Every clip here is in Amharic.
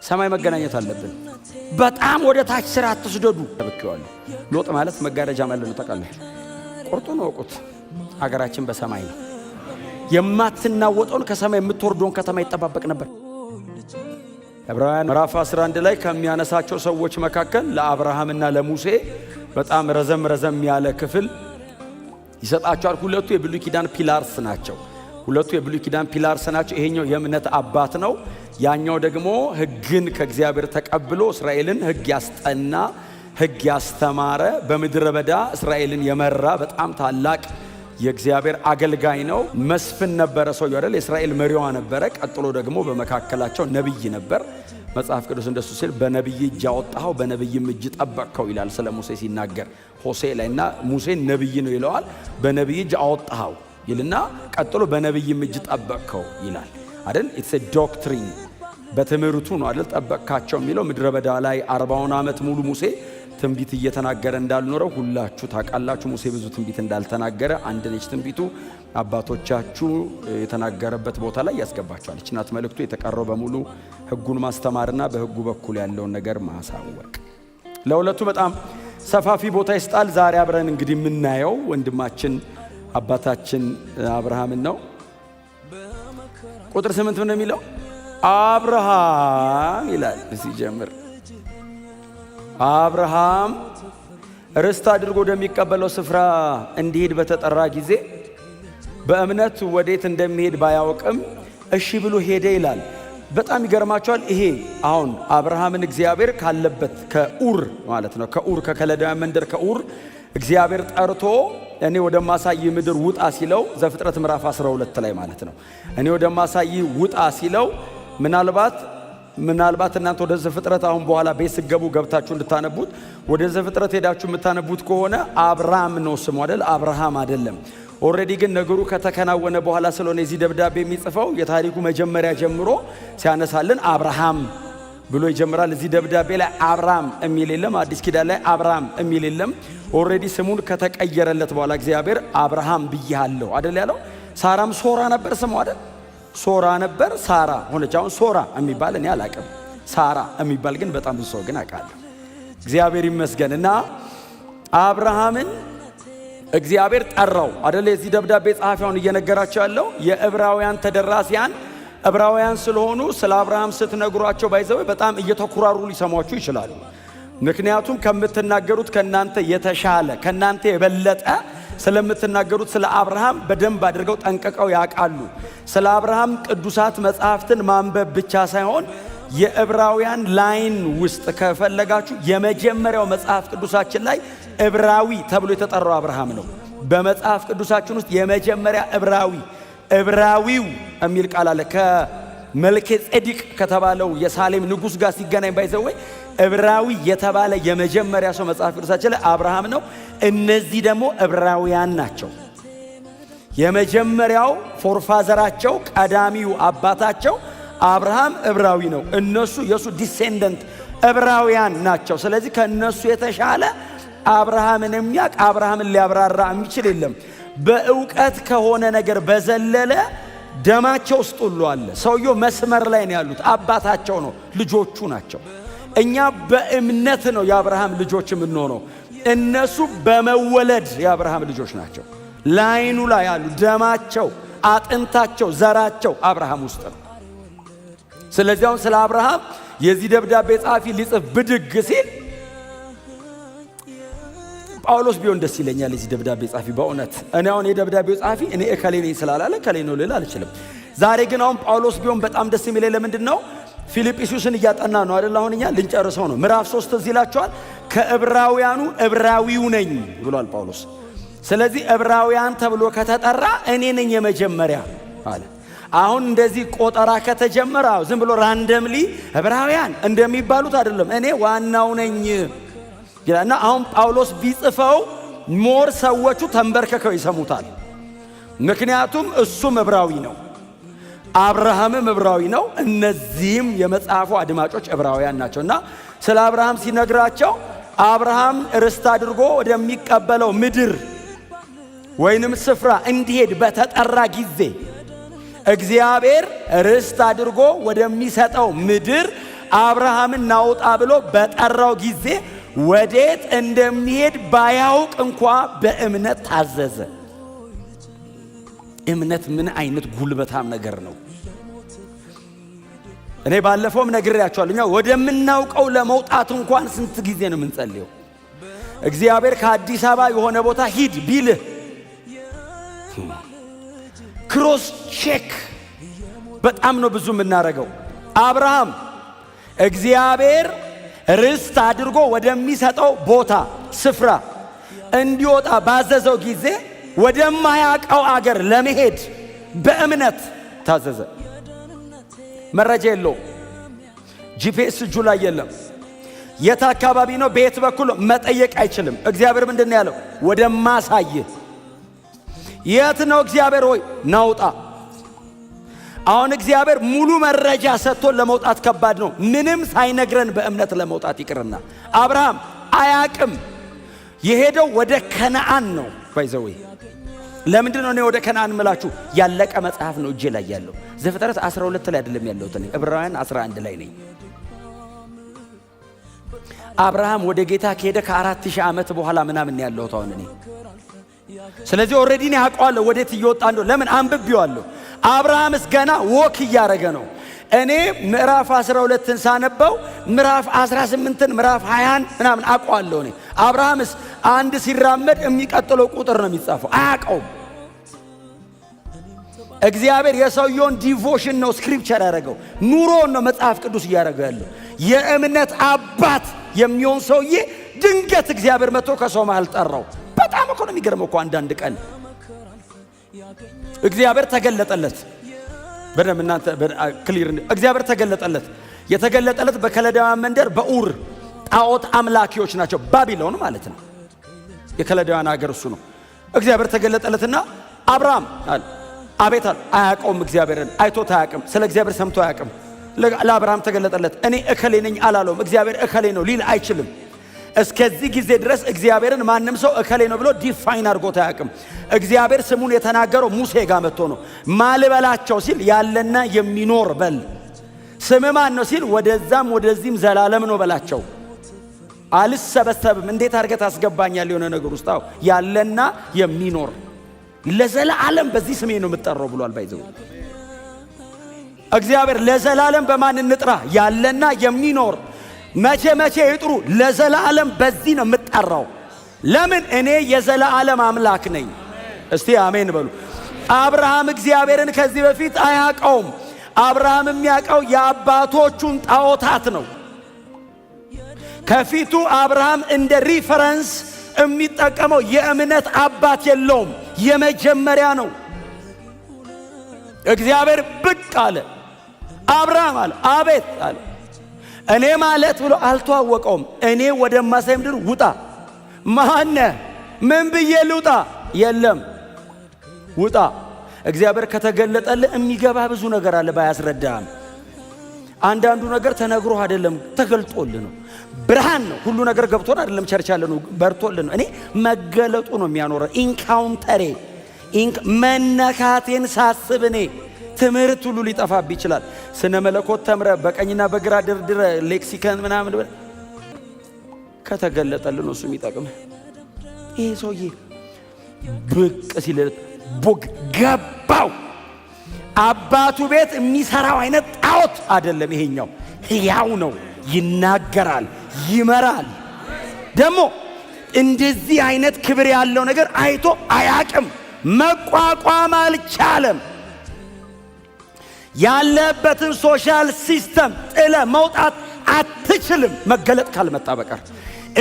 ሰማይ መገናኘት አለብን። በጣም ወደ ታች ስራ አትስደዱ ተብከዋለሁ። ሎጥ ማለት መጋረጃ ማለት ነው። ተቃላችሁ ቁርጡን ወቁት። አገራችን በሰማይ ነው። የማትናወጠውን ከሰማይ የምትወርደውን ከተማ ይጠባበቅ ነበር። ዕብራውያን ምዕራፍ 11 ላይ ከሚያነሳቸው ሰዎች መካከል ለአብርሃምና ለሙሴ በጣም ረዘም ያለ ክፍል ይሰጣቸዋል። ሁለቱ የብሉይ ኪዳን ፒላርስ ናቸው። ይሄኛው የእምነት አባት ነው። ያኛው ደግሞ ሕግን ከእግዚአብሔር ተቀብሎ እስራኤልን ሕግ ያስጠና ሕግ ያስተማረ በምድረ በዳ እስራኤልን የመራ በጣም ታላቅ የእግዚአብሔር አገልጋይ ነው። መስፍን ነበረ ሰውየው አይደል? የእስራኤል መሪዋ ነበረ። ቀጥሎ ደግሞ በመካከላቸው ነብይ ነበር። መጽሐፍ ቅዱስ እንደሱ ሲል በነብይ እጅ አወጣኸው በነብይም እጅ ጠበቅከው ይላል ስለ ሙሴ ሲናገር ሆሴዕ ላይና ሙሴ ነብይ ነው ይለዋል። በነብይ እጅ አወጣኸው ይልና ቀጥሎ በነብይም እጅ ጠበቅከው ይላል አይደል? ኢትስ ኤ ዶክትሪን በትምህርቱ ነው አይደል? ጠበቅካቸው የሚለው ምድረ በዳ ላይ 40 ዓመት ሙሉ ሙሴ ትንቢት እየተናገረ እንዳልኖረው ሁላችሁ ታውቃላችሁ። ሙሴ ብዙ ትንቢት እንዳልተናገረ አንድ ነች ትንቢቱ። አባቶቻችሁ የተናገረበት ቦታ ላይ ያስገባቸዋል። እችናት መልእክቱ የተቀረው በሙሉ ሕጉን ማስተማርና በሕጉ በኩል ያለውን ነገር ማሳወቅ። ለሁለቱ በጣም ሰፋፊ ቦታ ይስጣል። ዛሬ አብረን እንግዲህ የምናየው ወንድማችን አባታችን አብርሃምን ነው። ቁጥር 8 ምን የሚለው አብርሃም ይላል ሲጀምር አብርሃም ርስት አድርጎ ወደሚቀበለው ስፍራ እንዲሄድ በተጠራ ጊዜ በእምነት ወዴት እንደሚሄድ ባያውቅም እሺ ብሎ ሄደ ይላል። በጣም ይገርማቸዋል። ይሄ አሁን አብርሃምን እግዚአብሔር ካለበት ከኡር ማለት ነው ከኡር ከከለዳውያን መንደር ከኡር እግዚአብሔር ጠርቶ እኔ ወደ ማሳይ ምድር ውጣ ሲለው ዘፍጥረት ምዕራፍ 12 ላይ ማለት ነው። እኔ ወደ ማሳይ ውጣ ሲለው ምናልባት እናንተ ወደ ዘፍጥረት አሁን በኋላ ቤት ስገቡ ገብታችሁ እንድታነቡት ወደ ዘፍጥረት ሄዳችሁ የምታነቡት ከሆነ አብርሃም ነው ስሙ አይደል? አብርሃም አይደለም። ኦሬዲ ግን ነገሩ ከተከናወነ በኋላ ስለሆነ እዚህ ደብዳቤ የሚጽፈው የታሪኩ መጀመሪያ ጀምሮ ሲያነሳልን አብርሃም ብሎ ይጀምራል። እዚህ ደብዳቤ ላይ አብርሃም የሚል የለም። አዲስ ኪዳን ላይ አብርሃም የሚል የለም። ኦሬዲ ስሙን ከተቀየረለት በኋላ እግዚአብሔር አብርሃም ብያለሁ አይደል ያለው። ሳራም ሶራ ነበር ስሙ አይደል? ሶራ ነበር ሳራ ሆነች። አሁን ሶራ የሚባል እኔ አላቅም። ሳራ የሚባል ግን በጣም ብዙ ሰው ግን አውቃለሁ። እግዚአብሔር ይመስገን። እና አብርሃምን እግዚአብሔር ጠራው አይደል? የዚህ ደብዳቤ ጸሐፊውን እየነገራቸው ያለው የዕብራውያን ተደራሲያን ዕብራውያን ስለሆኑ ስለ አብርሃም ስትነግሯቸው ባይዘው በጣም እየተኩራሩ ሊሰሟችሁ ይችላሉ። ምክንያቱም ከምትናገሩት ከናንተ የተሻለ ከናንተ የበለጠ ስለምትናገሩት ስለ አብርሃም በደንብ አድርገው ጠንቅቀው ያውቃሉ። ስለ አብርሃም ቅዱሳት መጽሐፍትን ማንበብ ብቻ ሳይሆን የዕብራውያን ላይን ውስጥ ከፈለጋችሁ የመጀመሪያው መጽሐፍ ቅዱሳችን ላይ ዕብራዊ ተብሎ የተጠራው አብርሃም ነው። በመጽሐፍ ቅዱሳችን ውስጥ የመጀመሪያ ዕብራዊው የሚል ቃል አለ። ከመልከ ጼዴቅ ከተባለው የሳሌም ንጉሥ ጋር ሲገናኝ ባይዘወይ ዕብራዊ የተባለ የመጀመሪያ ሰው መጽሐፍ ቅዱሳችን ላይ አብርሃም ነው። እነዚህ ደግሞ ዕብራውያን ናቸው። የመጀመሪያው ፎርፋዘራቸው ቀዳሚው አባታቸው አብርሃም ዕብራዊ ነው። እነሱ የሱ ዲሴንደንት ዕብራውያን ናቸው። ስለዚህ ከነሱ የተሻለ አብርሃምን የሚያውቅ አብርሃምን ሊያብራራ የሚችል የለም። በእውቀት ከሆነ ነገር በዘለለ ደማቸው ውስጥ ሁሉ አለ። ሰውየው መስመር ላይ ነው ያሉት። አባታቸው ነው፣ ልጆቹ ናቸው። እኛ በእምነት ነው የአብርሃም ልጆች የምንሆነው። እነሱ በመወለድ የአብርሃም ልጆች ናቸው። ላይኑ ላይ ያሉ ደማቸው፣ አጥንታቸው፣ ዘራቸው አብርሃም ውስጥ ነው። ስለዚህ አሁን ስለ አብርሃም የዚህ ደብዳቤ ጸሐፊ ሊጽፍ ብድግ ሲል ጳውሎስ ቢሆን ደስ ይለኛል። የዚህ ደብዳቤ ጸሐፊ በእውነት እኔ አሁን የደብዳቤው ጸሐፊ እኔ እከሌ ነኝ ስላላለ እከሌ ነው ልል አልችልም። ዛሬ ግን አሁን ጳውሎስ ቢሆን በጣም ደስ የሚለኝ ለምንድን ነው? ፊልጵስዩስን እያጠና ነው አይደል? አሁን እኛ ልንጨርሰው ነው። ምዕራፍ 3 እዚህ ይላችኋል። ከዕብራውያኑ ዕብራዊው ነኝ ብሏል ጳውሎስ። ስለዚህ ዕብራውያን ተብሎ ከተጠራ እኔ ነኝ የመጀመሪያ አለ። አሁን እንደዚህ ቆጠራ ከተጀመረ ዝም ብሎ ራንደምሊ ዕብራውያን እንደሚባሉት አይደለም፣ እኔ ዋናው ነኝ ይላልና አሁን ጳውሎስ ቢጽፈው ሞር ሰዎቹ ተንበርከከው ይሰሙታል። ምክንያቱም እሱም ዕብራዊ ነው፣ አብርሃምም ዕብራዊ ነው። እነዚህም የመጽሐፉ አድማጮች ዕብራውያን ናቸውና ስለ አብርሃም ሲነግራቸው አብርሃም ርስት አድርጎ ወደሚቀበለው ምድር ወይንም ስፍራ እንዲሄድ በተጠራ ጊዜ እግዚአብሔር ርስት አድርጎ ወደሚሰጠው ምድር አብርሃምን ናውጣ ብሎ በጠራው ጊዜ ወዴት እንደሚሄድ ባያውቅ እንኳ በእምነት ታዘዘ። እምነት ምን አይነት ጉልበታም ነገር ነው! እኔ ባለፈውም ነግሬያችኋለሁ። ወደምናውቀው ለመውጣት እንኳን ስንት ጊዜ ነው የምንጸልየው? እግዚአብሔር ከአዲስ አበባ የሆነ ቦታ ሂድ ቢልህ ክሮስ ቼክ በጣም ነው ብዙ የምናደርገው። አብርሃም እግዚአብሔር ርስት አድርጎ ወደሚሰጠው ቦታ ስፍራ እንዲወጣ ባዘዘው ጊዜ ወደማያውቀው አገር ለመሄድ በእምነት ታዘዘ። መረጃ የለውም። ጂፒኤስ እጁ ላይ የለም። የት አካባቢ ነው በየት በኩል መጠየቅ አይችልም። እግዚአብሔር ምንድን ነው ያለው? ወደማሳይህ። የት ነው እግዚአብሔር ሆይ ናውጣ። አሁን እግዚአብሔር ሙሉ መረጃ ሰጥቶን ለመውጣት ከባድ ነው። ምንም ሳይነግረን በእምነት ለመውጣት ይቅርና አብርሃም አያቅም። የሄደው ወደ ከነዓን ነው። ባይዘው ለምንድን ነው እኔ ወደ ከነዓን ምላችሁ? ያለቀ መጽሐፍ ነው እጄ ላይ ያለው። ዘፍጥረት 12 ላይ አይደለም ያለው፣ ዕብራውያን 11 ላይ ነኝ። አብርሃም ወደ ጌታ ከሄደ ከ4000 ዓመት በኋላ ምናምን ያለው ታውን እኔ። ስለዚህ ኦሬዲ ነው ያውቀዋለሁ ወዴት እየወጣ እንደው። ለምን አንብቤዋለሁ። አብርሃምስ ገና ወክ እያደረገ ነው። እኔ ምዕራፍ 12ን ሳነበው ምዕራፍ 18ን ምዕራፍ 20ን ምናምን አውቀዋለሁ እኔ። አብርሃምስ አንድ ሲራመድ የሚቀጥለው ቁጥር ነው የሚጻፈው፣ አያውቀውም። እግዚአብሔር የሰውየውን ዲቮሽን ነው ስክሪፕቸር ያደረገው፣ ኑሮን ነው መጽሐፍ ቅዱስ እያደረገው ያለው። የእምነት አባት የሚሆን ሰውዬ ድንገት እግዚአብሔር መጥቶ ከሰው መሃል ጠራው። በጣም እኮ ነው የሚገርመው እኮ። አንዳንድ ቀን እግዚአብሔር ተገለጠለት። በደም እናንተ ክሊር እግዚአብሔር ተገለጠለት። የተገለጠለት በከለዳውያን መንደር በኡር ጣዖት አምላኪዎች ናቸው። ባቢሎን ማለት ነው። የከለዳውያን ሀገር እሱ ነው። እግዚአብሔር ተገለጠለትና አብርሃም አለ። አቤት አለ። አያውቀውም። እግዚአብሔርን አይቶት አያውቅም። ስለ እግዚአብሔር ሰምቶ አያውቅም። ለአብርሃም ተገለጠለት። እኔ እከሌ ነኝ አላለውም። እግዚአብሔር እከሌ ነው ሊል አይችልም። እስከዚህ ጊዜ ድረስ እግዚአብሔርን ማንም ሰው እከሌ ነው ብሎ ዲፋይን አድርጎት አያውቅም። እግዚአብሔር ስሙን የተናገረው ሙሴ ጋር መጥቶ ነው። ማልበላቸው ሲል ያለና የሚኖር በል። ስም ማን ነው ሲል ወደዛም ወደዚህም ዘላለም ነው በላቸው። አልሰበሰብም። እንዴት አድርገህ ታስገባኛል የሆነ ነገር ውስጥ? አዎ ያለና የሚኖር ለዘላለም በዚህ ስሜ ነው የምትጠራው ብሏል። ባይዘው እግዚአብሔር ለዘላለም በማን እንጥራ? ያለና የሚኖር። መቼ መቼ ይጥሩ? ለዘላለም በዚህ ነው የምትጠራው። ለምን? እኔ የዘላለም አምላክ ነኝ። እስቲ አሜን በሉ። አብርሃም እግዚአብሔርን ከዚህ በፊት አያውቀውም። አብርሃም የሚያውቀው የአባቶቹን ጣዖታት ነው። ከፊቱ አብርሃም እንደ ሪፈረንስ የሚጠቀመው የእምነት አባት የለውም። የመጀመሪያ ነው። እግዚአብሔር ብቅ አለ። አብርሃም አለ። አቤት አለ። እኔ ማለት ብሎ አልተዋወቀውም። እኔ ወደ ማሳይ ምድር ውጣ። ማነ? ምን ብዬ ልውጣ? የለም ውጣ። እግዚአብሔር ከተገለጠልህ የሚገባ ብዙ ነገር አለ ባያስረዳም። አንዳንዱ ነገር ተነግሮ አይደለም ተገልጦልህ ነው። ብርሃን ነው። ሁሉ ነገር ገብቶን አይደለም ቸርች ያለ ነው በርቶልን ነው። እኔ መገለጡ ነው የሚያኖረው። ኢንካውንተሬ መነካቴን ሳስብ እኔ ትምህርት ሁሉ ሊጠፋብ ይችላል። ስነ መለኮት ተምረ በቀኝና በግራ ድርድረ ሌክሲከን ምናምን ከተገለጠልን ነው እሱ የሚጠቅም። ይሄ ሰውዬ ብቅ ሲል ቦግ ገባው። አባቱ ቤት የሚሰራው አይነት ጣዖት አይደለም ይሄኛው። ሕያው ነው፣ ይናገራል፣ ይመራል። ደግሞ እንደዚህ አይነት ክብር ያለው ነገር አይቶ አያቅም። መቋቋም አልቻለም። ያለበትን ሶሻል ሲስተም ጥለ መውጣት አትችልም መገለጥ ካልመጣ በቀር።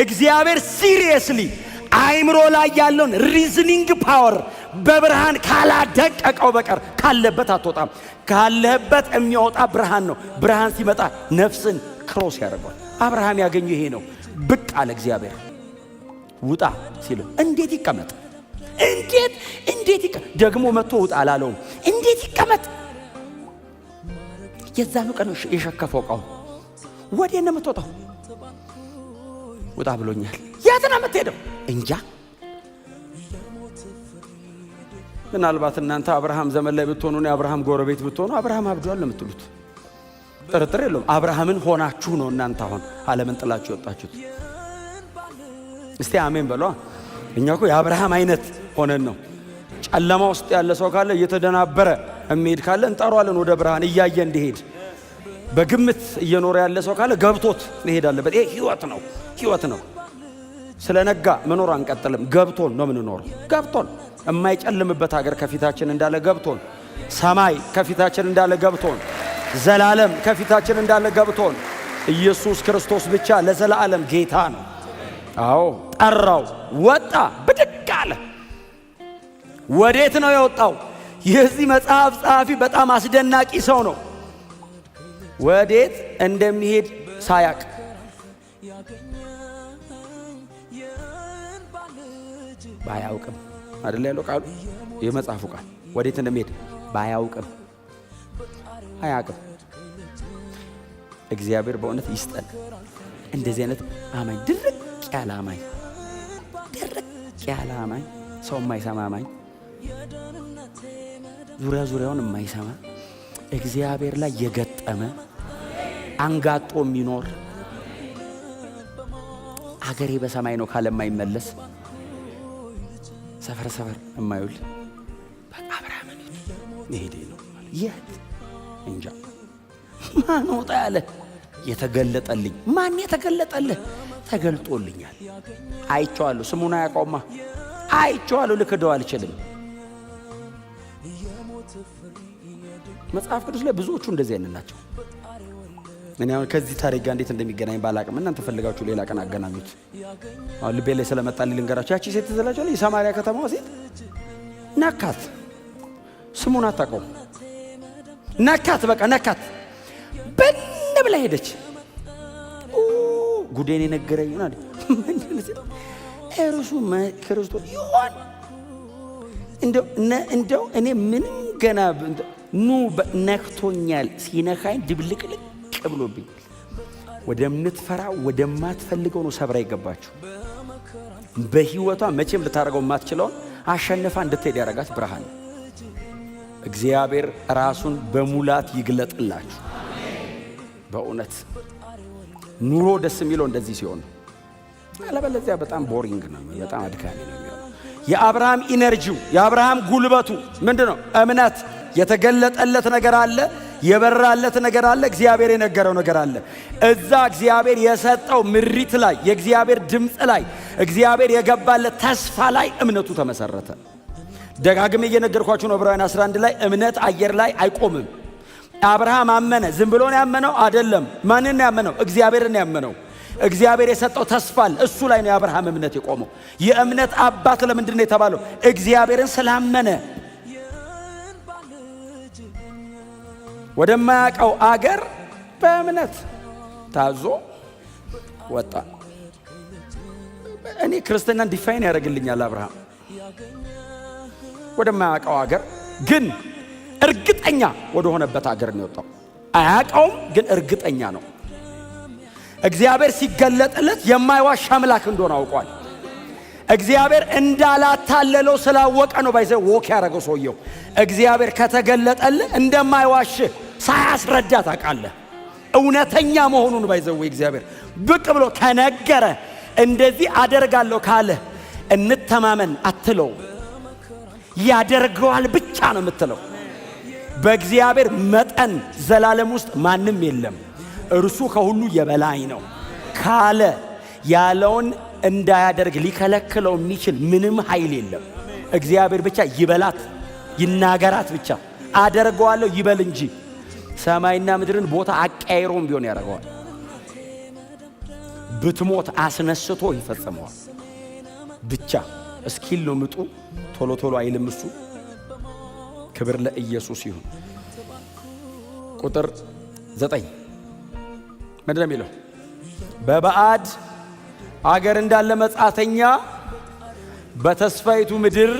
እግዚአብሔር ሲሪየስሊ አይምሮ ላይ ያለውን ሪዝኒንግ ፓወር በብርሃን ካላደቀቀው በቀር ካለበት አትወጣም። ካለበት የሚወጣ ብርሃን ነው። ብርሃን ሲመጣ ነፍስን ክሮስ ያደርጋል። አብርሃም ያገኘው ይሄ ነው። ብቅ አለ እግዚአብሔር። ውጣ ሲለው እንዴት ይቀመጥ? እንዴት ይቀመጥ? ደግሞ መጥቶ ውጣ አላለውም። እንዴት ይቀመጥ? የዛኑ ቀን የሸከፈው ቃው ወዴት ነው የምትወጣው? ውጣ ብሎኛል። የት ነው የምትሄደው? እንጃ። ምናልባት እናንተ አብርሃም ዘመን ላይ ብትሆኑ ነው አብርሃም ጎረቤት ብትሆኑ አብርሃም አብዷል ለምትሉት ጥርጥር የለውም። አብርሃምን ሆናችሁ ነው እናንተ አሁን ዓለምን ጥላችሁ ወጣችሁት። እስቲ አሜን በሏ። እኛ እኮ የአብርሃም አይነት ሆነን ነው። ጨለማ ውስጥ ያለ ሰው ካለ እየተደናበረ የሚሄድ ካለ እንጠራዋለን ወደ ብርሃን እያየ እንዲሄድ። በግምት እየኖረ ያለ ሰው ካለ ገብቶት መሄድ አለበት። ይሄ ህይወት ነው። ስለነጋ መኖር አንቀጥልም። ገብቶን ነው የምንኖረው። ገብቶን የማይጨልምበት ሀገር ከፊታችን እንዳለ ገብቶን፣ ሰማይ ከፊታችን እንዳለ ገብቶን፣ ዘላለም ከፊታችን እንዳለ ገብቶን፣ ኢየሱስ ክርስቶስ ብቻ ለዘላለም ጌታ ነው። አዎ ጠራው፣ ወጣ፣ ብድግ አለ። ወዴት ነው የወጣው? የዚህ መጽሐፍ ጸሐፊ በጣም አስደናቂ ሰው ነው። ወዴት እንደሚሄድ ሳያቅ ባያውቅም አይደል ያለው ቃሉ፣ የመጽሐፉ ቃል ወዴት እንደሚሄድ ባያውቅም አያውቅም። እግዚአብሔር በእውነት ይስጠን እንደዚህ አይነት አማኝ፣ ድርቅ ያለ አማኝ፣ ሰው የማይሰማ አማኝ፣ ዙሪያውን የማይሰማ እግዚአብሔር ላይ የገጠመ አንጋጦ የሚኖር አገሬ በሰማይ ነው ካለ የማይመለስ ሰፈር የማይውል በቃ አብርሃምን ይሄድ ነው። የት እንጃ ማን ወጣ ያለ የተገለጠልኝ? ማን የተገለጠልህ? ተገልጦልኛል፣ አይቼዋለሁ። ስሙን አያውቀውማ፣ አይቼዋለሁ። ልክደው አልችልም። መጽሐፍ ቅዱስ ላይ ብዙዎቹ እንደዚህ አይነት ናቸው። እኔ አሁን ከዚህ ታሪክ ጋር እንዴት እንደሚገናኝ ባላቅም እናንተ ፈልጋችሁ ሌላ ቀን አገናኙት። አሁን ልቤ ላይ ስለመጣልኝ ልንገራችሁ። ያቺ ሴት ትዘላችሁ የሳማሪያ ከተማዋ ሴት ነካት። ስሙን አታውቀውም። ነካት፣ በቃ ነካት። በን ብላ ሄደች። ጉዴን የነገረኝ ይሆናል እርሱ ክርስቶስ ይሆን? እንደው እኔ ምንም ገና ነክቶኛል። ሲነካኝ ድብልቅልቅ ብሎብኝ ወደምትፈራ ወደማትፈልገው ነው ሰብራ ይገባችሁ። በህይወቷ መቼም ልታደርገው የማትችለውን አሸንፋ እንድትሄድ ያደረጋት ብርሃን። እግዚአብሔር ራሱን በሙላት ይግለጥላችሁ። በእውነት ኑሮ ደስ የሚለው እንደዚህ ሲሆን፣ አለበለዚያ በጣም ቦሪንግ ነው፣ በጣም አድካሚ ነው የሚሆነው። የአብርሃም ኢነርጂው፣ የአብርሃም ጉልበቱ ምንድነው? እምነት። የተገለጠለት ነገር አለ፣ የበራለት ነገር አለ፣ እግዚአብሔር የነገረው ነገር አለ። እዛ እግዚአብሔር የሰጠው ምሪት ላይ፣ የእግዚአብሔር ድምፅ ላይ፣ እግዚአብሔር የገባለት ተስፋ ላይ እምነቱ ተመሰረተ። ደጋግሜ እየነገርኳችሁ ነው። ዕብራውያን 11 ላይ እምነት አየር ላይ አይቆምም። አብርሃም አመነ። ዝም ብሎ ነው ያመነው አይደለም። ማንን ነው ያመነው? እግዚአብሔርን ነው ያመነው። እግዚአብሔር የሰጠው ተስፋ አለ፣ እሱ ላይ ነው የአብርሃም እምነት የቆመው። የእምነት አባት ለምንድን ነው የተባለው? እግዚአብሔርን ስላመነ። ወደማያውቀው አገር በእምነት ታዞ ወጣ። እኔ ክርስትናን ዲፋይን ያደርግልኛል አብርሃም። ወደማያውቀው አገር ግን እርግጠኛ ወደ ሆነበት አገር ነው የወጣው። አያውቀውም ግን እርግጠኛ ነው። እግዚአብሔር ሲገለጥለት የማይዋሽ አምላክ እንደሆነ አውቋል። እግዚአብሔር እንዳላታለለው ስላወቀ ነው ባይዘ ወክ ያደረገው ሰውየው። እግዚአብሔር ከተገለጠልህ እንደማይዋሽ ሳያስረዳ ታውቃለህ። እውነተኛ መሆኑን ባይዘው እግዚአብሔር ብቅ ብሎ ከነገረ እንደዚህ አደርጋለሁ ካለ እንተማመን አትለው፣ ያደርገዋል ብቻ ነው የምትለው። በእግዚአብሔር መጠን ዘላለም ውስጥ ማንም የለም። እርሱ ከሁሉ የበላይ ነው ካለ ያለውን እንዳያደርግ ሊከለክለው የሚችል ምንም ኃይል የለም። እግዚአብሔር ብቻ ይበላት ይናገራት ብቻ። አደርገዋለሁ ይበል እንጂ ሰማይና ምድርን ቦታ አቀያይሮም ቢሆን ያደርገዋል። ብትሞት አስነስቶ ይፈጽመዋል። ብቻ እስኪል ነው ምጡ፣ ቶሎ ቶሎ አይልም እሱ። ክብር ለኢየሱስ ይሁን። ቁጥር 9 ምንድን ነው የሚለው? በባዕድ አገር እንዳለ መጻተኛ በተስፋይቱ ምድር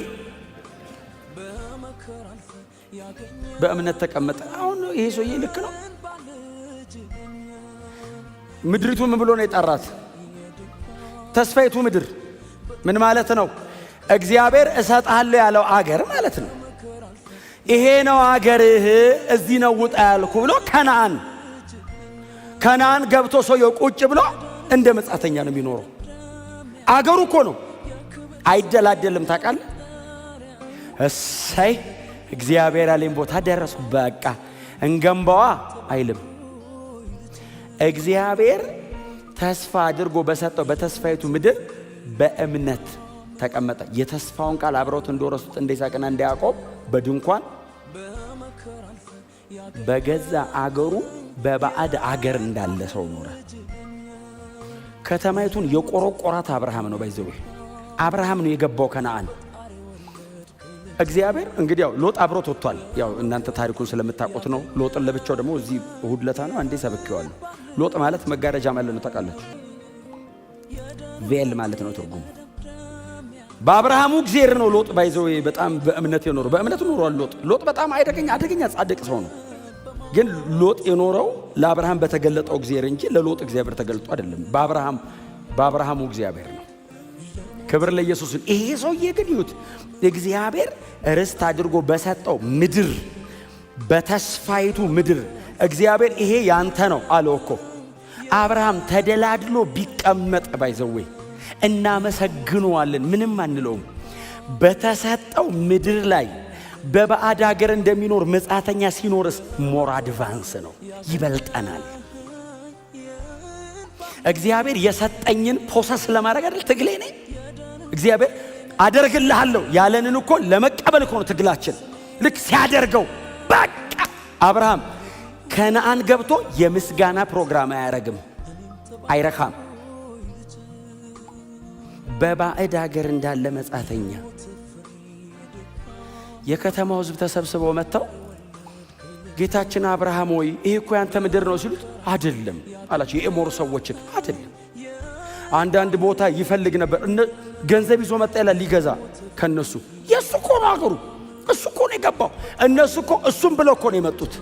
በእምነት ተቀመጠ። አሁን ይሄ ሰውዬ ልክ ነው። ምድሪቱ ምን ብሎ ነው የጠራት? ተስፋይቱ ምድር ምን ማለት ነው? እግዚአብሔር እሰጥሃለሁ ያለው አገር ማለት ነው። ይሄ ነው አገርህ፣ እዚህ ነው ውጣ ያልኩ ብሎ ከነዓን ከነዓን ገብቶ ሰውየው ቁጭ ብሎ እንደ መጻተኛ ነው የሚኖረው። አገሩ እኮ ነው፣ አይደላደልም። ታውቃለህ? እሰይ እግዚአብሔር ያለኝ ቦታ ደረስኩ በቃ እንገንባዋ አይልም። እግዚአብሔር ተስፋ አድርጎ በሰጠው በተስፋይቱ ምድር በእምነት ተቀመጠ። የተስፋውን ቃል አብረውት እንደወረሱት እንደ ይስሐቅና እንደ ያዕቆብ በድንኳን በገዛ አገሩ በባዕድ አገር እንዳለ ሰው ኖረ። ከተማይቱን የቆረቆራት አብርሃም ነው። ባይዘው አብርሃም ነው የገባው ከነዓን። እግዚአብሔር እንግዲህ ያው ሎጥ አብሮት ወጥቷል። ያው እናንተ ታሪኩን ስለምታውቁት ነው። ሎጥን ለብቻው ደግሞ እዚህ እሁድ ለታ ነው አንዴ ሰብኬዋለሁ። ሎጥ ማለት መጋረጃ ማለት ነው። ታውቃላችሁ? ቬል ማለት ነው ትርጉሙ። በአብርሃሙ እግዚአብሔር ነው ሎጥ ባይዘው በጣም በእምነት የኖረው። በእምነት ኖሯል ሎጥ በጣም አደገኛ ጻድቅ ሰው ነው። ግን ሎጥ የኖረው ለአብርሃም በተገለጠው እግዚአብሔር እንጂ ለሎጥ እግዚአብሔር ተገልጦ አይደለም። በአብርሃሙ እግዚአብሔር ነው። ክብር ለኢየሱስ። ይሄ ሰውዬ ግን ይሁት እግዚአብሔር ርስት አድርጎ በሰጠው ምድር በተስፋይቱ ምድር እግዚአብሔር ይሄ ያንተ ነው አለው እኮ። አብርሃም ተደላድሎ ቢቀመጥ ባይዘዌ እናመሰግነዋለን፣ ምንም አንለውም። በተሰጠው ምድር ላይ በባዕድ ሀገር እንደሚኖር መጻተኛ ሲኖርስ ሞር አድቫንስ ነው፣ ይበልጠናል። እግዚአብሔር የሰጠኝን ፕሮሰስ ለማድረግ አይደል ትግሌ ነኝ። እግዚአብሔር አደርግልሃለሁ ያለንን እኮ ለመቀበል እኮ ነው ትግላችን። ልክ ሲያደርገው በቃ አብርሃም ከነዓን ገብቶ የምስጋና ፕሮግራም አያረግም፣ አይረካም። በባዕድ ሀገር እንዳለ መጻተኛ የከተማው ሕዝብ ተሰብስበው መጥተው ጌታችን አብርሃም ሆይ ይሄ እኮ ያንተ ምድር ነው ሲሉት አይደለም አላቸው። የኤሞር ሰዎችን አይደለም። አንዳንድ ቦታ ይፈልግ ነበር። ገንዘብ ይዞ መጣ ይላል ሊገዛ ከነሱ። የሱ እኮ ነው አገሩ፣ እሱ እኮ ነው የገባው። እነሱ እኮ እሱም ብለው እኮ ነው የመጡት።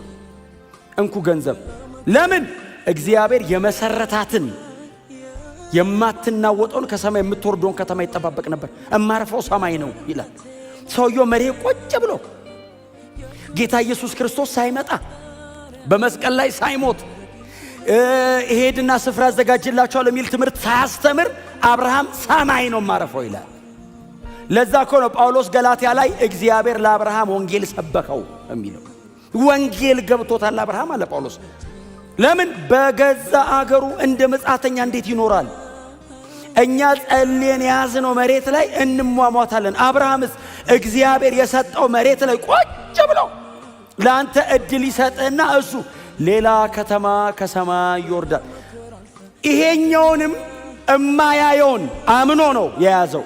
እንኩ ገንዘብ። ለምን? እግዚአብሔር የመሰረታትን የማትናወጠውን ከሰማይ የምትወርደውን ከተማ ይጠባበቅ ነበር። እማርፈው ሰማይ ነው ይላል። ሰውየው መሬት ቁጭ ብሎ ጌታ ኢየሱስ ክርስቶስ ሳይመጣ በመስቀል ላይ ሳይሞት እሄድና ስፍራ አዘጋጅላችኋለሁ የሚል ትምህርት ሳያስተምር አብርሃም ሰማይ ነው ማረፈው ይላል። ለዛ እኮ ነው ጳውሎስ ገላትያ ላይ እግዚአብሔር ለአብርሃም ወንጌል ሰበከው የሚለው። ወንጌል ገብቶታል አብርሃም አለ ጳውሎስ። ለምን? በገዛ አገሩ እንደ መጻተኛ እንዴት ይኖራል? እኛ ጸልየን የያዝነው መሬት ላይ እንሟሟታለን። አብርሃምስ እግዚአብሔር የሰጠው መሬት ላይ ቁጭ ብሎ ለአንተ እድል ይሰጥህና እሱ ሌላ ከተማ ከሰማይ ይወርዳል። ይሄኛውንም እማያየውን አምኖ ነው የያዘው።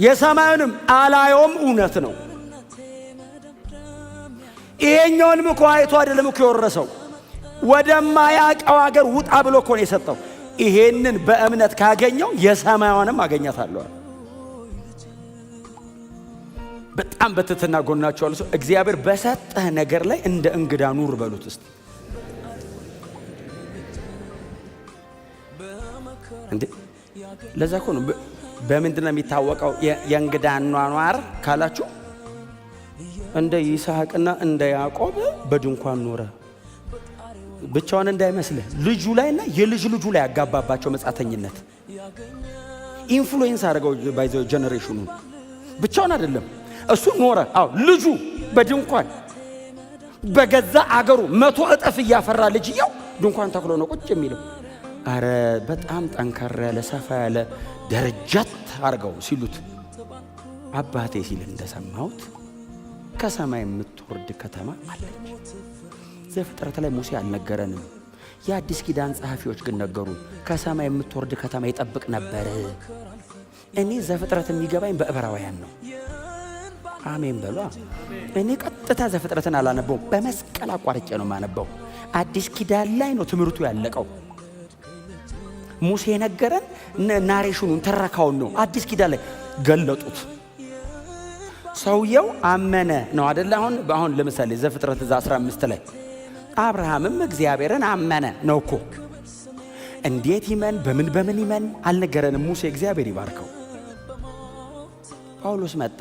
የሰማዩንም አላየውም፣ እውነት ነው። ይሄኛውንም እኮ አይቶ አይደለም እኮ የወረሰው፣ ወደማያውቀው አገር ውጣ ብሎ እኮ ነው የሰጠው። ይሄንን በእምነት ካገኘው የሰማዩንም አገኛታለሁ። በጣም በትትና ጎናቸው አለ ሰው እግዚአብሔር በሰጠህ ነገር ላይ እንደ እንግዳ ኑር በሉት እስቲ። እንዴ ለዛ እኮ ነው በምንድነው የሚታወቀው የእንግዳ ኗኗር ካላችሁ፣ እንደ ይስሐቅና እንደ ያዕቆብ በድንኳን ኖረ። ብቻውን እንዳይመስልህ ልጁ ላይና የልጅ ልጁ ላይ ያጋባባቸው መጻተኝነት ኢንፍሉዌንስ አድርገው ባይዘው ጄኔሬሽኑ ብቻውን አይደለም እሱ ኖረ። አዎ ልጁ በድንኳን በገዛ አገሩ 100 እጥፍ እያፈራ ልጅየው ድንኳን ተክሎ ነው ቁጭ የሚለው። አረ በጣም ጠንከር ያለ ሰፋ ያለ ደረጃት አርገው ሲሉት አባቴ ሲል እንደሰማሁት ከሰማይ የምትወርድ ከተማ አለች። ዘፍጥረት ላይ ሙሴ አልነገረንም፣ የአዲስ ኪዳን ጸሐፊዎች ግን ነገሩ። ከሰማይ የምትወርድ ከተማ ይጠብቅ ነበር። እኔ ዘፍጥረት የሚገባኝ በዕብራውያን ነው። አሜን በሏ። እኔ ቀጥታ ዘፍጥረትን አላነበውም፣ በመስቀል አቋርጬ ነው ማነበው። አዲስ ኪዳን ላይ ነው ትምህርቱ ያለቀው። ሙሴ ነገረን ናሬሽኑን ተረካውን ነው አዲስ ኪዳን ላይ ገለጡት። ሰውየው አመነ ነው አይደል? አሁን ለምሳሌ ዘፍጥረት 15 ላይ አብርሃምም እግዚአብሔርን አመነ ነው እኮ። እንዴት ይመን በምን ይመን አልነገረንም ሙሴ። እግዚአብሔር ይባርከው። ጳውሎስ መጣ፣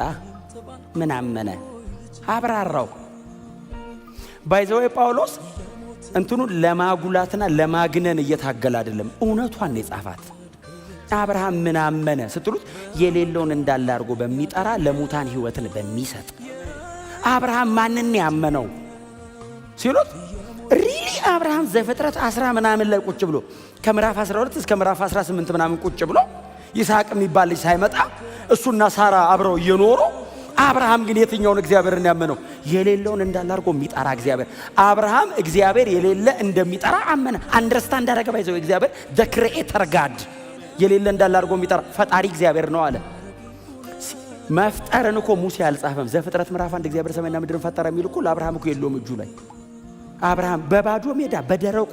ምን አመነ አብራራው። ባይዘው ጳውሎስ እንትኑን ለማጉላትና ለማግነን እየታገለ አይደለም፣ እውነቷን ነው የጻፋት። አብርሃም ምን አመነ ስትሉት የሌለውን እንዳለ አድርጎ በሚጠራ ለሙታን ሕይወትን በሚሰጥ። አብርሃም ማንን ያመነው ሲሉት ሪሊ አብርሃም ዘፍጥረት 10 ምናምን ላይ ቁጭ ብሎ ከምዕራፍ 12 እስከ ምዕራፍ 18 ምናምን ቁጭ ብሎ ይስሐቅ የሚባል ልጅ ሳይመጣ እሱና ሳራ አብረው እየኖሩ አብርሃም ግን የትኛውን እግዚአብሔርን ያመነው? የሌለውን እንዳለ አድርጎ የሚጠራ እግዚአብሔር። አብርሃም እግዚአብሔር የሌለ እንደሚጠራ አመነ። አንደርስታንድ አደረገ። ባይዘው እግዚአብሔር ዘ ክሪኤተር ጋድ የሌለ እንዳለ አድርጎ የሚጠራ ፈጣሪ እግዚአብሔር ነው አለ። መፍጠርን እኮ ሙሴ አልጻፈም። ዘፍጥረት ምዕራፍ 1 እግዚአብሔር ሰማይና ምድርን ፈጠረ የሚል እኮ ለአብርሃም እኮ የለውም እጁ ላይ። አብርሃም በባዶ ሜዳ በደረቁ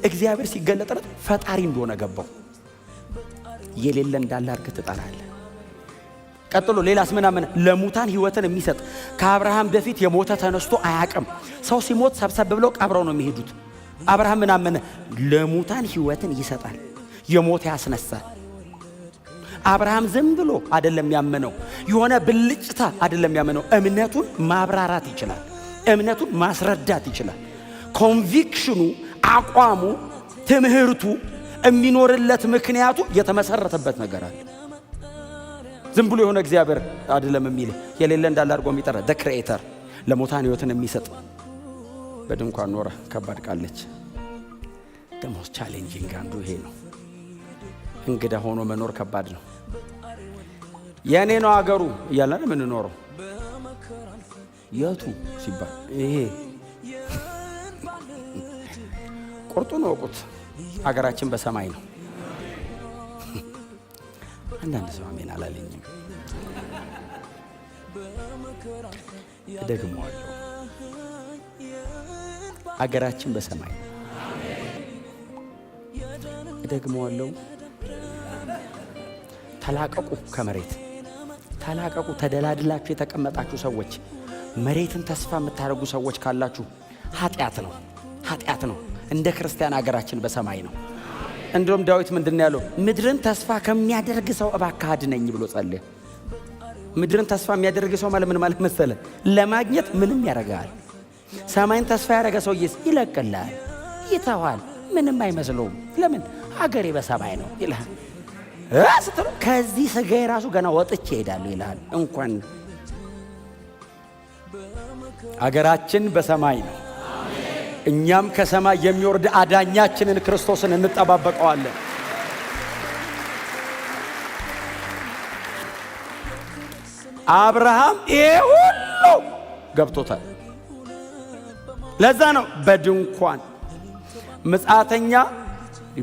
እግዚአብሔር ሲገለጥለት ፈጣሪ እንደሆነ ገባው። የሌለ እንዳለ አድርገህ ትጠራለህ። ቀጥሎ ሌላስ ምን አመነ? ለሙታን ሕይወትን የሚሰጥ። ከአብርሃም በፊት የሞተ ተነስቶ አያውቅም። ሰው ሲሞት ሰብሰብ ብለው ቀብረው ነው የሚሄዱት። አብርሃም ምን አመነ? ለሙታን ሕይወትን ይሰጣል፣ የሞተ ያስነሳል። አብርሃም ዝም ብሎ አይደለም ያመነው፣ የሆነ ብልጭታ አይደለም ያመነው። እምነቱን ማብራራት ይችላል፣ እምነቱን ማስረዳት ይችላል። ኮንቪክሽኑ፣ አቋሙ፣ ትምህርቱ፣ የሚኖርለት ምክንያቱ የተመሰረተበት ነገር አለ። ዝም ብሎ የሆነ እግዚአብሔር አይደለም የሚል የሌለ እንዳለ አድርጎ የሚጠራ ዘ ክሪኤተር ለሙታን ሕይወትን የሚሰጥ። በድንኳን ኖረ። ከባድ ቃለች። ደሞ ቻሌንጂንግ አንዱ ይሄ ነው። እንግዳ ሆኖ መኖር ከባድ ነው። የኔ ነው አገሩ እያለን የምንኖረው የቱ ሲባል ይሄ ቁርጡን ወቁት። አገራችን በሰማይ ነው። አንዳንድ ሰው አሜን አላለኝም። እደግመዋለሁ፣ አገራችን በሰማይ ነው። እደግመዋለሁ፣ ተላቀቁ ከመሬት ተላቀቁ። ተደላድላችሁ የተቀመጣችሁ ሰዎች፣ መሬትን ተስፋ የምታደርጉ ሰዎች ካላችሁ ኃጢአት ነው፣ ኃጢአት ነው። እንደ ክርስቲያን አገራችን በሰማይ ነው። እንደውም ዳዊት ምንድን ያለው? ምድርን ተስፋ ከሚያደርግ ሰው እባክህ አድነኝ ብሎ ጸለየ። ምድርን ተስፋ የሚያደርግ ሰው ማለት ምን ማለት መሰለ? ለማግኘት ምንም ያደርጋል። ሰማይን ተስፋ ያደረገ ሰውዬስ ይለቅልሃል፣ ይተዋል፣ ምንም አይመስለውም። ለምን? አገሬ በሰማይ ነው ይልሃል። ስትሉ ከዚህ ስጋዬ ራሱ ገና ወጥቼ እሄዳለሁ ይልሃል። እንኳን አገራችን በሰማይ ነው። እኛም ከሰማይ የሚወርድ አዳኛችንን ክርስቶስን እንጠባበቀዋለን። አብርሃም ይሄ ሁሉ ገብቶታል። ለዛ ነው በድንኳን ምጽአተኛ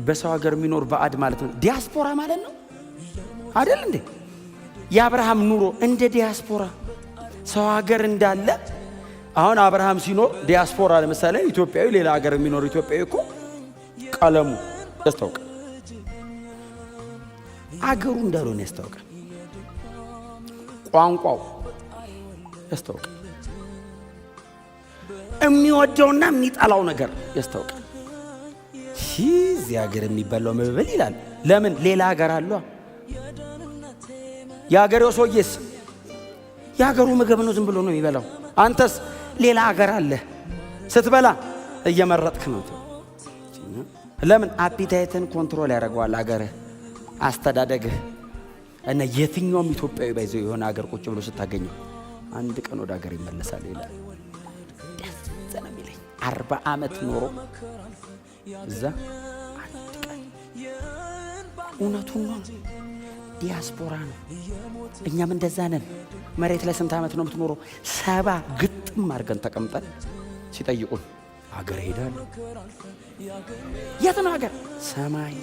በሰው ሀገር የሚኖር ባዕድ ማለት ነው። ዲያስፖራ ማለት ነው አይደል እንዴ? የአብርሃም ኑሮ እንደ ዲያስፖራ ሰው ሀገር እንዳለ። አሁን አብርሃም ሲኖር ዲያስፖራ ለምሳሌ ኢትዮጵያዊ ሌላ ሀገር የሚኖር ኢትዮጵያዊ እኮ ቀለሙ ያስታውቃል፣ አገሩ እንዳልሆነ ያስታውቃል፣ ቋንቋው ያስታውቃል፣ የሚወደውና የሚጠላው ነገር ያስታውቃል። እዚህ ሀገር የሚበላው መብል ይላል። ለምን? ሌላ ሀገር አለ። የሀገሬው ሰውዬስ የሀገሩ ምግብ ነው፣ ዝም ብሎ ነው የሚበላው። አንተስ ሌላ ሀገር አለ፣ ስትበላ እየመረጥክ ነው። ለምን? አፒታይትን ኮንትሮል ያደርገዋል ሀገርህ፣ አስተዳደግህ። እና የትኛውም ኢትዮጵያዊ ባይዘው የሆነ ሀገር ቁጭ ብሎ ስታገኘው አንድ ቀን ወደ ሀገር ይመለሳል ይላል። ደስ ነው የሚለኝ 40 ዓመት ኖሮ እዛ አንድ ቀን እውነቱን ነው። ዲያስፖራ ነው። እኛም እንደዛ ነን። መሬት ላይ ስንት ዓመት ነው የምትኖረው? 70 ግጥም አድርገን ተቀምጠን ሲጠይቁን ሀገር ሄዳለሁ። የት ነው ሀገር? ሰማይ።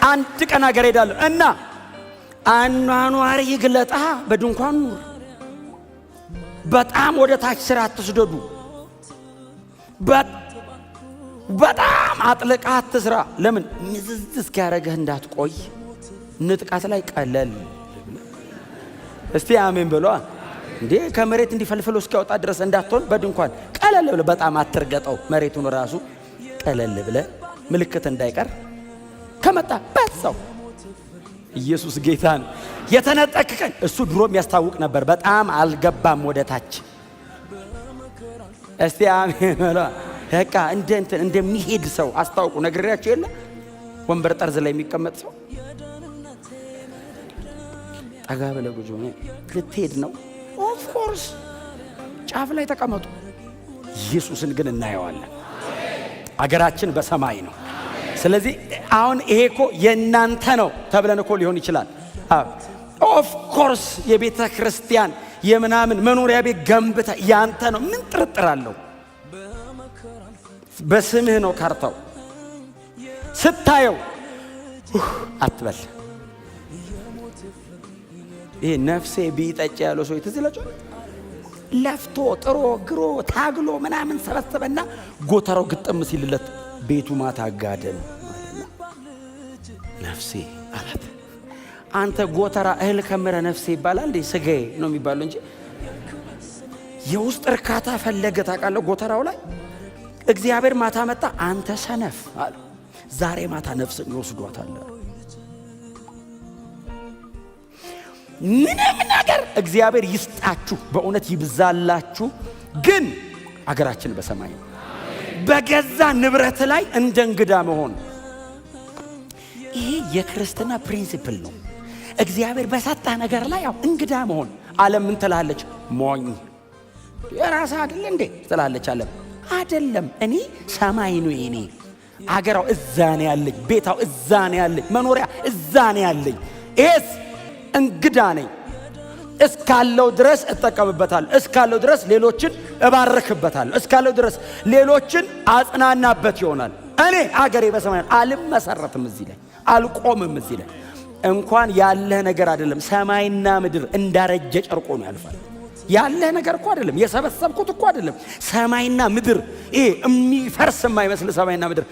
አንድ ቀን ሀገር ሄዳለሁ እና አኗኗሪ ይግለጣ። በድንኳን ኑር። በጣም ወደ ታች ስራ አትስደዱ። በጣም አጥልቃ አትስራ። ለምን? ምዝዝ እስኪያረገህ እንዳትቆይ። ንጥቃት ላይ ቀለል። እስቲ አሜን በሏ እንዴ! ከመሬት እንዲፈልፍሎ እስኪያወጣ ድረስ እንዳትሆን በድንኳን ቀለል ብለ። በጣም አትርገጠው መሬቱን ራሱ ቀለል ብለ፣ ምልክት እንዳይቀር። ከመጣ በዛው ኢየሱስ ጌታ ነው። የተነጠቅ ቀን እሱ ድሮም ያስታውቅ ነበር። በጣም አልገባም ወደ ታች። እስቲ አሜን በላ። በቃ እንደሚሄድ ሰው አስታውቁ። ነግሬያችሁ የለ ወንበር ጠርዝ ላይ የሚቀመጥ ሰው ጠጋ ብለህ ጉዞ ልትሄድ ነው። ኦፍ ኮርስ ጫፍ ላይ ተቀመጡ። ኢየሱስን ግን እናየዋለን። አገራችን በሰማይ ነው። ስለዚህ አሁን ይሄ እኮ የእናንተ ነው ተብለን እኮ ሊሆን ይችላል። ኦፍ ኮርስ የቤተ ክርስቲያን የምናምን መኖሪያ ቤት ገንብታ ያንተ ነው። ምን ጥርጥር አለው? በስምህ ነው ካርታው። ስታየው አትበል። ይሄ ነፍሴ ቢጠጭ ያለው ሰው ትዝለጭ ለፍቶ ጥሮ ግሮ ታግሎ ምናምን ሰበሰበና ጎተራው ግጥም ሲልለት ቤቱ ማታ ጋደም ነፍሴ አላት። አንተ ጎተራ እህል ከምረ ነፍሴ ይባላል እንዴ? ስጋዬ ነው የሚባለው እንጂ የውስጥ እርካታ ፈለገ። ታውቃለህ? ጎተራው ላይ እግዚአብሔር ማታ መጣ። አንተ ሰነፍ አለ። ዛሬ ማታ ነፍስን ይወስዷታል። ምንም ነገር እግዚአብሔር ይስጣችሁ፣ በእውነት ይብዛላችሁ። ግን አገራችን በሰማይ ነው። በገዛ ንብረት ላይ እንደ እንግዳ መሆን ይሄ የክርስትና ፕሪንሲፕል ነው። እግዚአብሔር በሰጣ ነገር ላይ ያው እንግዳ መሆን። ዓለም ምን ትላለች? ሞኝ የራስ አይደል እንዴ ትላለች። ዓለም አይደለም። እኔ ሰማይ ነው የኔ አገራው እዛ ነው ያለኝ፣ ቤታው እዛ ነው ያለኝ፣ መኖሪያ እዛ ነው ያለኝ። ኤስ እንግዳ ነኝ። እስካለው ድረስ እጠቀምበታለሁ። እስካለው ድረስ ሌሎችን እባርክበታለሁ። እስካለው ድረስ ሌሎችን አጽናናበት ይሆናል። እኔ አገሬ በሰማይ ነው። አልመሰረትም እዚህ ላይ፣ አልቆምም እዚህ ላይ። እንኳን ያለህ ነገር አይደለም፣ ሰማይና ምድር እንዳረጀ ጨርቆ ነው ያልፋል። ያለህ ነገር እኮ አይደለም፣ የሰበሰብኩት እኮ አይደለም። ሰማይና ምድር ይሄ የሚፈርስ የማይመስል ሰማይና ምድር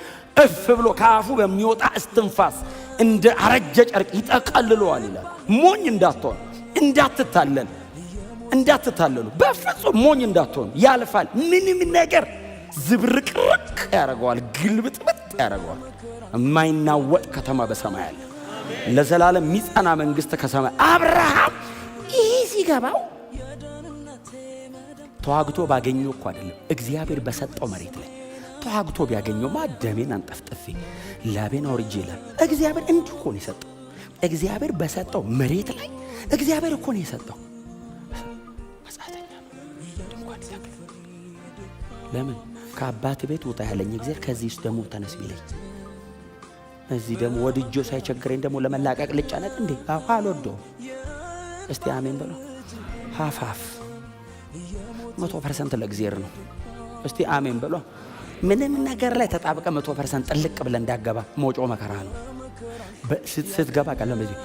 እፍ ብሎ ካፉ በሚወጣ እስትንፋስ እንደ አረጀ ጨርቅ ይጠቀልለዋል ይላል። ሞኝ እንዳትሆን፣ እንዳትታለሉ፣ በፍጹም ሞኝ እንዳትሆን። ያልፋል። ምንም ነገር ዝብርቅርቅ ያደርገዋል፣ ግልብጥብጥ ያደርገዋል። የማይናወጥ ከተማ በሰማይ አለ። ለዘላለም የሚጸና መንግስት ከሰማይ። አብርሃም ይሄ ሲገባው ተዋግቶ ባገኘው እኮ አይደለም፣ እግዚአብሔር በሰጠው መሬት ላይ ተዋግቶ ቢያገኘውማ ደሜን አንጠፍጥፌ ላቤን አውርጄ ይላል። እግዚአብሔር እንዲሁ እኮ ነው የሰጠው። እግዚአብሔር በሰጠው መሬት ላይ እግዚአብሔር እኮ ነው የሰጠው። መጻተኛ ድንኳን ይተክል። ለምን ከአባት ቤት ውጣ ያለኝ እግዚአብሔር ከዚህ ውስጥ ደግሞ ተነስ ቢለኝ፣ እዚህ ደግሞ ወድጆ ሳይቸግረኝ ደግሞ ለመላቀቅ ልጫነቅ እንዴ? አልወደውም። እስቲ አሜን በለው። ሀፋፍ 100% ለእግዚአብሔር ነው። እስቲ አሜን በለው። ምንም ነገር ላይ ተጣብቀ 100% ጥልቅ ብለ እንዳገባ ሞጮ መከራ ነው። ስትገባ ቀለም በዚህ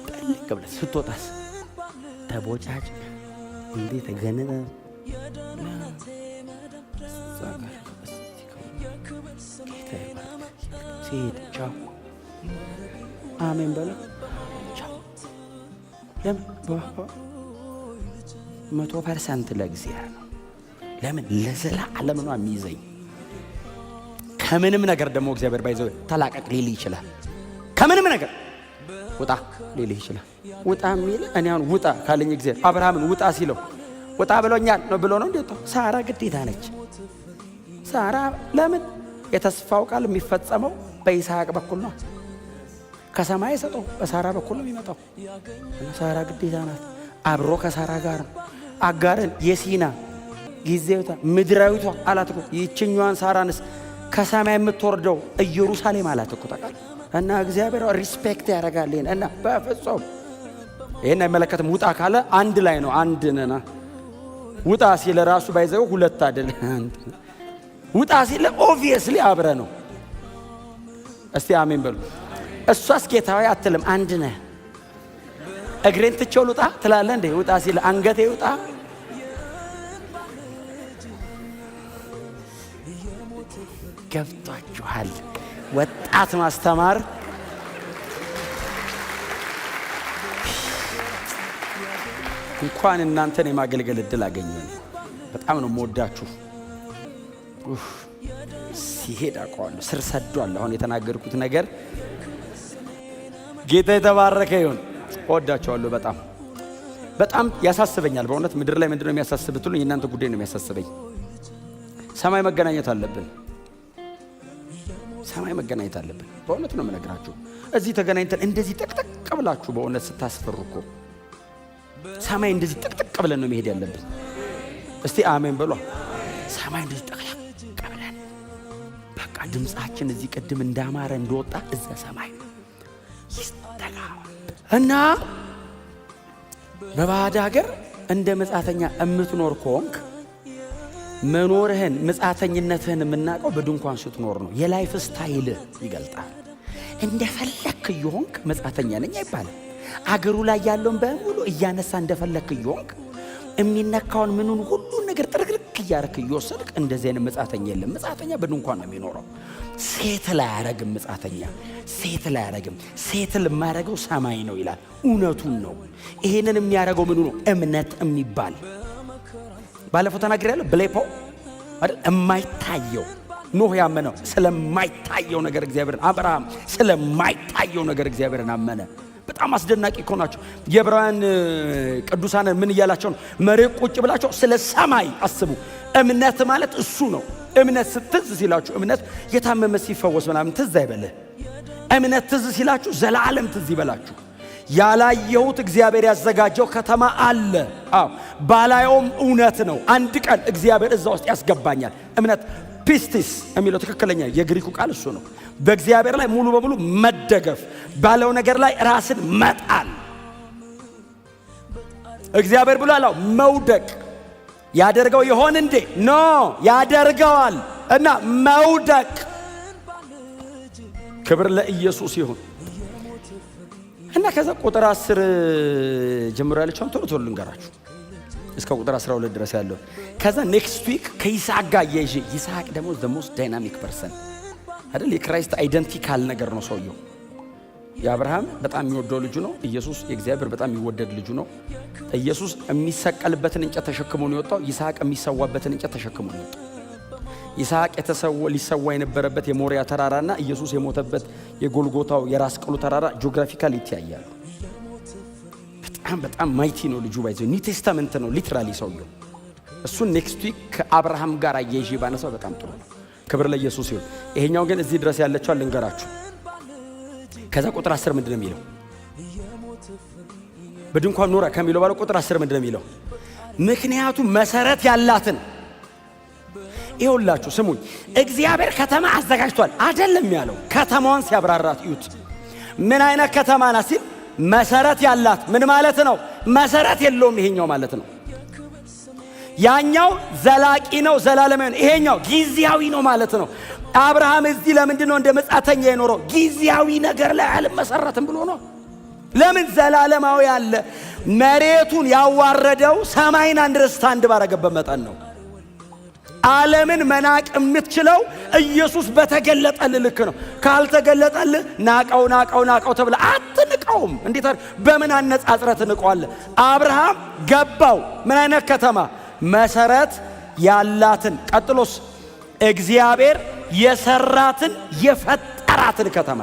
ጥልቅ ብለ ስትወጣስ ተቦጫጭ እንዴ ተገነነ ሲሄድ ቻው አሜን በለው። ቻው ለምን 100% ለእግዚአብሔር ነው። ለምን ለዘላለም ነው የሚይዘኝ። ከምንም ነገር ደግሞ እግዚአብሔር ባይዘው ተላቀቅ ሊል ይችላል። ከምንም ነገር ውጣ ሊል ይችላል። ውጣ የሚል እኔ አሁን ውጣ ካለኝ እግዚአብሔር አብርሃምን ውጣ ሲለው ውጣ ብሎኛል ነው ብሎ ነው እንዴ? ሳራ ግዴታ ነች። ሳራ ለምን የተስፋው ቃል የሚፈጸመው በይስሐቅ በኩል ነው። ከሰማይ ሰጠው በሳራ በኩል ነው የሚመጣው። ሳራ ግዴታ ናት። አብሮ ከሳራ ጋር ነው። አጋርን የሲና ጊዜውታ ምድራዊቷ አላት እኮ። ይችኛዋን ሳራንስ ከሰማይ የምትወርደው ኢየሩሳሌም አላት እኮ ታውቃለህ። እና እግዚአብሔር ሪስፔክት ያደርጋል ይሄን። እና በፍጹም ይሄን አይመለከትም። ውጣ ካለ አንድ ላይ ነው፣ አንድ ነና። ውጣ ሲል ራሱ ባይዘው ሁለት አይደል፣ አንድ። ውጣ ሲል ኦብቪየስሊ አብረ ነው። እስቲ አሜን በሉ። እሷስ ጌታዬ አትልም፣ አንድ ነህ። እግሬን ትቼው ልውጣ ትላለህ እንዴ? ውጣ ሲል አንገቴ ይውጣ። ገብቷችኋል? ወጣት ማስተማር እንኳን እናንተን የማገልገል እድል አገኘን። በጣም ነው የምወዳችሁ። ሲሄድ አውቀዋለሁ፣ ስር ሰዷል። አሁን የተናገርኩት ነገር ጌታ የተባረከ ይሁን። እወዳቸዋለሁ በጣም በጣም ያሳስበኛል በእውነት። ምድር ላይ ምንድነው የሚያሳስብትሉ? የእናንተ ጉዳይ ነው የሚያሳስበኝ። ሰማይ መገናኘት አለብን። ሰማይ መገናኘት አለብን። በእውነት ነው የምነግራችሁ። እዚህ ተገናኝተን እንደዚህ ጠቅጠቅ ብላችሁ በእውነት ስታስፈሩ እኮ ሰማይ እንደዚህ ጠቅጠቅ ብለን ነው መሄድ ያለብን። እስቲ አሜን በሏ። ሰማይ እንደዚህ ጠቅጠቅ ብለን በቃ ድምጻችን እዚህ ቅድም እንዳማረ እንደወጣ እዛ ሰማይ ይስተጋ እና በባዕድ ሀገር እንደ መጻተኛ እምትኖር ከሆንክ መኖርህን መጻተኝነትህን የምናውቀው በድንኳን ስትኖር ነው። የላይፍ ስታይል ይገልጣል። እንደፈለክ ይሆንክ መጻተኛ ነኝ አይባልም። አገሩ ላይ ያለውን በሙሉ እያነሳ እንደፈለክ ይሆንክ የሚነካውን ምኑን ሁሉ ነገር ጥርግርክ እያረክ እየወሰድክ እንደዚህ አይነት መጻተኛ የለም። መጻተኛ በድንኳን ነው የሚኖረው። ሴትል አያረግም። መጻተኛ ሴትል አያረግም። ሴትል የማያረገው ሰማይ ነው ይላል። እውነቱን ነው። ይሄንን የሚያረገው ምኑ ነው? እምነት የሚባል ባለፈው ተናግሬያለሁ። ብሌፖ አይደል? የማይታየው ኖህ ያመነው ስለማይታየው ነገር እግዚአብሔርን፣ አብርሃም ስለማይታየው ነገር እግዚአብሔርን አመነ። በጣም አስደናቂ እኮ ናቸው። የዕብራውያን ቅዱሳን ምን እያላቸው ነው? መሬት ቁጭ ብላቸው ስለ ሰማይ አስቡ። እምነት ማለት እሱ ነው። እምነት ስትዝ ሲላችሁ እምነት የታመመ ሲፈወስ ምናምን ትዝ አይበልህ። እምነት ትዝ ሲላችሁ ዘላለም ትዝ ይበላችሁ። ያላየሁት እግዚአብሔር ያዘጋጀው ከተማ አለ። አዎ ባላየውም እውነት ነው። አንድ ቀን እግዚአብሔር እዛ ውስጥ ያስገባኛል። እምነት ፒስቲስ የሚለው ትክክለኛ የግሪኩ ቃል እሱ ነው። በእግዚአብሔር ላይ ሙሉ በሙሉ መደገፍ፣ ባለው ነገር ላይ ራስን መጣል። እግዚአብሔር ብሎ አለው መውደቅ ያደርገው ይሆን እንዴ? ኖ ያደርገዋል። እና መውደቅ ክብር ለኢየሱስ ይሁን። እና ከዛ ቁጥር 10 ጀምሮ ያለችውን ቶሎ ልንገራችሁ እስከ ቁጥር 12 ድረስ ያለው። ከዛ ኔክስት ዊክ ከይስሐቅ ጋር ያይዤ፣ ይስሐቅ ደግሞ the most dynamic person አይደል? የክራይስት አይደንቲካል ነገር ነው ሰውየው። የአብርሃም በጣም የሚወደው ልጁ ነው። ኢየሱስ የእግዚአብሔር በጣም የሚወደድ ልጁ ነው። ኢየሱስ የሚሰቀልበትን እንጨት ተሸክሞ ነው የወጣው። ይስሐቅ የሚሰዋበትን እንጨት ተሸክሞ ነው የወጣው። ይስሐቅ ሊሰዋ የነበረበት የሞሪያ ተራራና ኢየሱስ የሞተበት የጎልጎታው የራስ ቅሉ ተራራ ጂኦግራፊካሊ ይተያያሉ። በጣም ማይቲ ነው ልጁ። ባይዘው ኒው ቴስታመንት ነው ሊትራሊ ሰውየው። እሱን ኔክስት ዊክ ከአብርሃም ጋር አያይዤ ባነሳው በጣም ጥሩ ነው። ክብር ለኢየሱስ ይሁን። ይሄኛው ግን እዚህ ድረስ ያለችው ልንገራችሁ። ከዛ ቁጥር 10 ምንድነው የሚለው? በድንኳን ኖረ ከሚለው ባለ ቁጥር 10 ምንድነው የሚለው? ምክንያቱም መሰረት ያላትን ይሁላችሁ ስሙኝ። እግዚአብሔር ከተማ አዘጋጅቷል አይደለም ያለው። ከተማዋን ሲያብራራት እዩት። ምን አይነት ከተማ ናት ሲል መሰረት ያላት። ምን ማለት ነው? መሰረት የለውም ይሄኛው ማለት ነው። ያኛው ዘላቂ ነው ዘላለማዊ ነው። ይሄኛው ጊዜያዊ ነው ማለት ነው። አብርሃም እዚህ ለምንድን ነው እንደ መጻተኛ የኖረው? ጊዜያዊ ነገር ላይ አልመሰረትም ብሎ ነው። ለምን? ዘላለማዊ አለ። መሬቱን ያዋረደው ሰማይን አንደርስታንድ ባረገበት መጠን ነው። ዓለምን መናቅ የምትችለው ኢየሱስ በተገለጠልህ ልክ ነው። ካልተገለጠልህ ናቀው ተብለ አትንቀውም። እንዴት በምን አነጻጽረት ትንቀዋለህ? አብርሃም ገባው ምን አይነት ከተማ? መሰረት ያላትን። ቀጥሎስ እግዚአብሔር የሰራትን የፈጠራትን ከተማ።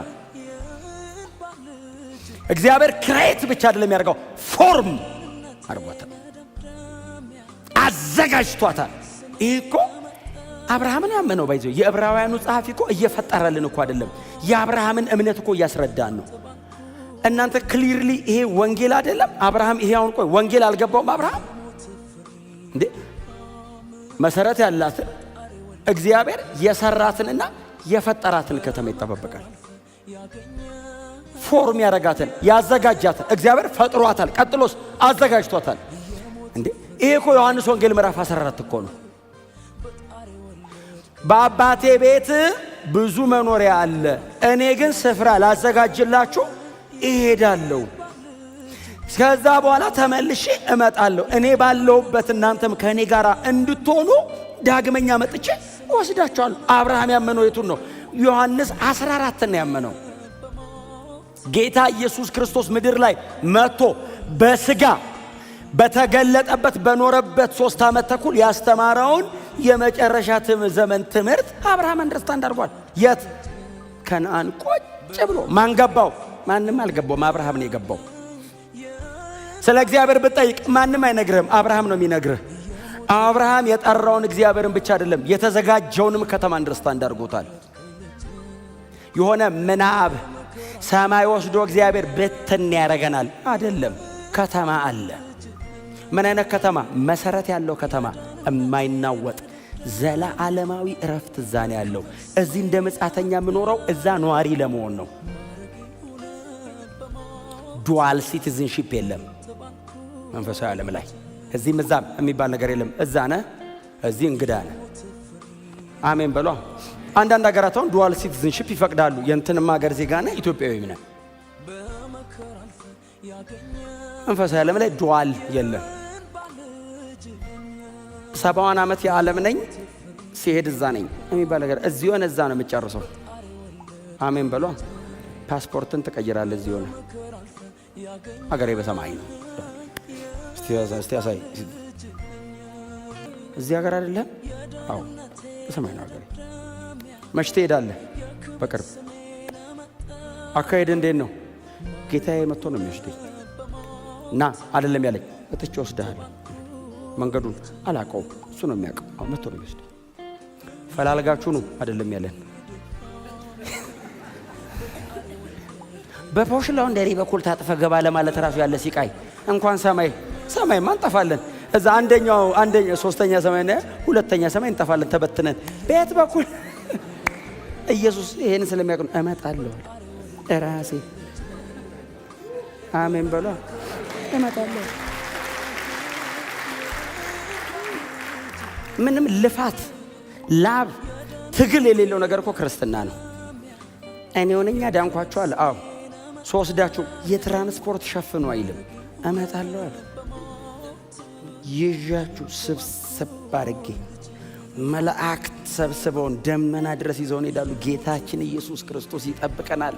እግዚአብሔር ክሬት ብቻ አይደለም ያደርገው፣ ፎርም አድርጓታል፣ አዘጋጅቷታል። ይህ እኮ አብርሃምን ያመነው ባይዘው የዕብራውያኑ ጸሐፊ እኮ እየፈጠረልን እኮ አይደለም፣ የአብርሃምን እምነት እኮ እያስረዳን ነው። እናንተ ክሊርሊ ይሄ ወንጌል አይደለም። አብርሃም ይሄ አሁን ቆይ ወንጌል አልገባውም አብርሃም እንዴ? መሰረት ያላትን እግዚአብሔር የሰራትንና የፈጠራትን ከተማ ይጠባበቃል። ፎርም ያረጋትን ያዘጋጃትን እግዚአብሔር ፈጥሯታል። ቀጥሎስ አዘጋጅቷታል። እንዴ ይሄ እኮ ዮሐንስ ወንጌል ምዕራፍ 14 እኮ ነው። በአባቴ ቤት ብዙ መኖሪያ አለ፣ እኔ ግን ስፍራ ላዘጋጅላችሁ እሄዳለሁ፣ ከዛ በኋላ ተመልሼ እመጣለሁ፣ እኔ ባለሁበት እናንተም ከእኔ ጋር እንድትሆኑ ዳግመኛ መጥቼ ወስዳችኋለሁ። አብርሃም ያመነው የቱን ነው? ዮሐንስ 14 ነው ያመነው። ጌታ ኢየሱስ ክርስቶስ ምድር ላይ መጥቶ በስጋ በተገለጠበት በኖረበት 3 ዓመት ተኩል ያስተማረውን የመጨረሻ ዘመን ትምህርት አብርሃም አንደርስታንድ አድርጓል። የት? ከነአን ቁጭ ብሎ ማን ገባው? ማንም አልገባውም፣ አብርሃም ነው የገባው። ስለ እግዚአብሔር ብትጠይቅ ማንም አይነግርህም፣ አብርሃም ነው የሚነግርህ። አብርሃም የጠራውን እግዚአብሔርን ብቻ አይደለም የተዘጋጀውንም ከተማ አንደርስታንድ አድርጎታል። የሆነ ምናብ ሰማይ ወስዶ እግዚአብሔር በትን ያረጋናል አይደለም። ከተማ አለ። ምን አይነት ከተማ? መሰረት ያለው ከተማ፣ የማይናወጥ ዘላለማዊ እረፍት እዛ ነው ያለው። እዚህ እንደ መጻተኛ የምኖረው እዛ ነዋሪ ለመሆን ነው። ዱዋል ሲቲዝንሺፕ የለም መንፈሳዊ ዓለም ላይ። እዚህም እዛም የሚባል ነገር የለም። እዛ ነህ፣ እዚህ እንግዳ ነህ። አሜን በሏ። አንዳንድ ሀገራት አሁን ዱዋል ሲቲዝንሺፕ ይፈቅዳሉ። የእንትንም ሀገር ዜጋ ነህ፣ ኢትዮጵያዊም ነህ። መንፈሳዊ ዓለም ላይ ዱዋል የለም። 70 ዓመት የዓለም ነኝ ሲሄድ እዛ ነኝ የሚባል ነገር እዚህ ሆነ እዛ ነው የምጨርሰው። አሜን በሏ። ፓስፖርትን ትቀይራለህ እዚህ ሆነ። ሀገሬ በሰማይ ነው። እስቲ ያሳይ። እዚህ ሀገር አይደለም? አዎ በሰማይ ነው ሀገሬ። መች ትሄዳለህ? በቅርብ። አካሄድ እንዴት ነው? ጌታዬ መጥቶ ነው የሚወስደኝ እና አይደለም ያለኝ እጥቼ ወስደሃል። መንገዱን አላውቀውም፣ እሱ ነው የሚያውቀው። አሁን መጥቶ ነው የሚወስደኝ። ፈላልጋችሁ ነው አይደለም ያለን። በፖሽላው እንደሪ በኩል ታጥፈ ገባ ለማለት ራሱ ያለ ሲቃይ እንኳን ሰማይ ማንጠፋለን። እዛ አንደኛው ሶስተኛ ሰማይ እና ሁለተኛ ሰማይ እንጠፋለን ተበትነን። ቤት በኩል ኢየሱስ ይሄን ስለሚያውቅ ነው እመጣለሁ ራሴ። አሜን በሏ። እመጣለሁ። ምንም ልፋት፣ ላብ፣ ትግል የሌለው ነገር እኮ ክርስትና ነው። እኔ ሆነኛ ዳንኳቸዋል። አዎ ሶስዳችሁ የትራንስፖርት ሸፍኑ አይልም። እመጣለሁ አለ። ይዣችሁ ስብስብ አድርጌ መላእክት ሰብስበውን ደመና ድረስ ይዘውን ሄዳሉ። ጌታችን ኢየሱስ ክርስቶስ ይጠብቀናል።